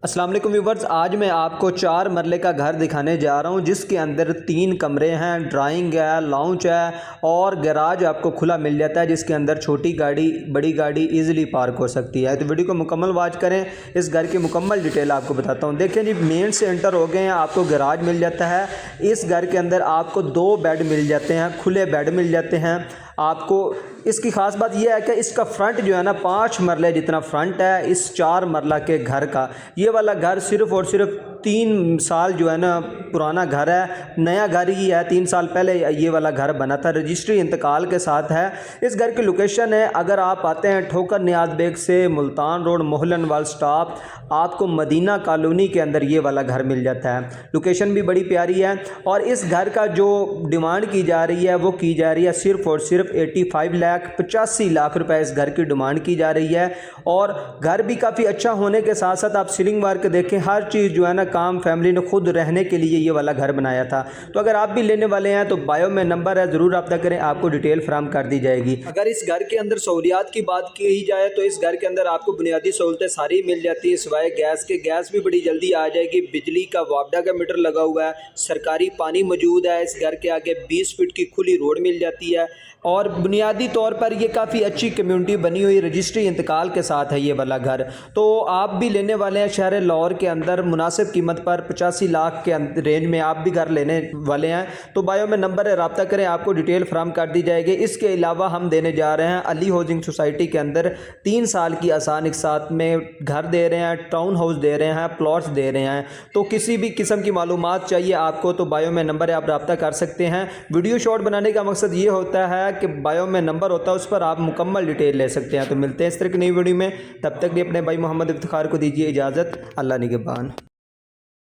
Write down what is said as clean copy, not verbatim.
अस्सलाम वालेकुम व्यूवर्स, आज मैं आपको 4 मरले का घर दिखाने जा रहा हूं जिसके अंदर 3 कमरे हैं, ड्राइंग है, लाउंज है और गैराज आपको खुला मिल जाता है जिसके अंदर छोटी गाड़ी बड़ी गाड़ी इजीली पार्क हो सकती है। तो वीडियो को मुकम्मल वॉच करें, इस घर की मुकम्मल डिटेल आपको बताता हूं। देखें जी, मेन से एंटर हो गए हैं, आपको गैराज मिल जाता है। इस घर के अंदर आपको 2 बेड मिल जाते हैं, खुले बेड मिल जाते हैं आपको। इसकी ख़ास बात यह है कि इसका फ्रंट जो है ना 5 मरले जितना फ्रंट है इस 4 मरला के घर का। ये वाला घर सिर्फ़ और सिर्फ 3 साल जो है ना पुराना घर है, नया घर ही है। 3 साल पहले ये वाला घर बना था, रजिस्ट्री इंतकाल के साथ है। इस घर की लोकेशन है, अगर आप आते हैं ठोकर नियाज बेग से मुल्तान रोड मोहलनवाल स्टॉप, आपको मदीना कॉलोनी के अंदर ये वाला घर मिल जाता है। लोकेशन भी बड़ी प्यारी है और इस घर का जो डिमांड की जा रही है वो की जा रही है सिर्फ़ और सिर्फ 85 लाख रुपए इस घर की डिमांड की जा रही है। और घर भी काफ़ी अच्छा होने के साथ साथ आप सीलिंग वर्क देखें, हर चीज़ जो है ना काम फैमिली ने खुद रहने के लिए ये वाला घर बनाया था। तो अगर आप भी लेने वाले हैं तो बायो में नंबर है, ज़रूर रब्ता करें, आपको डिटेल फराहम कर दी जाएगी। अगर इस घर के अंदर सहूलियात की बात की जाए तो इस घर के अंदर आपको बुनियादी सहूलतें सारी मिल जाती है सिवाय गैस के। गैस भी बड़ी जल्दी आ जाएगी, बिजली का वापडा का मीटर लगा हुआ है, सरकारी पानी मौजूद है। इस घर के आगे 20 फीट की खुली रोड मिल जाती है और बुनियादी तौर पर ये काफ़ी अच्छी कम्युनिटी बनी हुई, रजिस्ट्री इंतकाल के साथ है ये वाला घर। तो आप भी लेने वाले हैं शहर लाहौर के अंदर मुनासिब कीमत पर 85 लाख के रेंज में आप भी घर लेने वाले हैं तो बायो में नंबर है, रब्ता करें, आपको डिटेल फराहम कर दी जाएगी। इसके अलावा हम देने जा रहे हैं अली हाउसिंग सोसाइटी के अंदर 3 साल की आसान एक साथ में घर दे रहे हैं, टाउन हाउस दे रहे हैं, प्लॉट्स दे रहे हैं। तो किसी भी किस्म की मालूमात चाहिए आपको तो बायो में नंबर है, आप रब्ता कर सकते हैं। वीडियो शॉर्ट बनाने का मकसद ये होता है कि बायो में नंबर होता है, उस पर आप मुकम्मल डिटेल ले सकते हैं। तो मिलते हैं इस तरह की नई वीडियो में, तब तक भी अपने भाई मोहम्मद इफ्तिखार को दीजिए इजाज़त। अल्लाह निगहबान।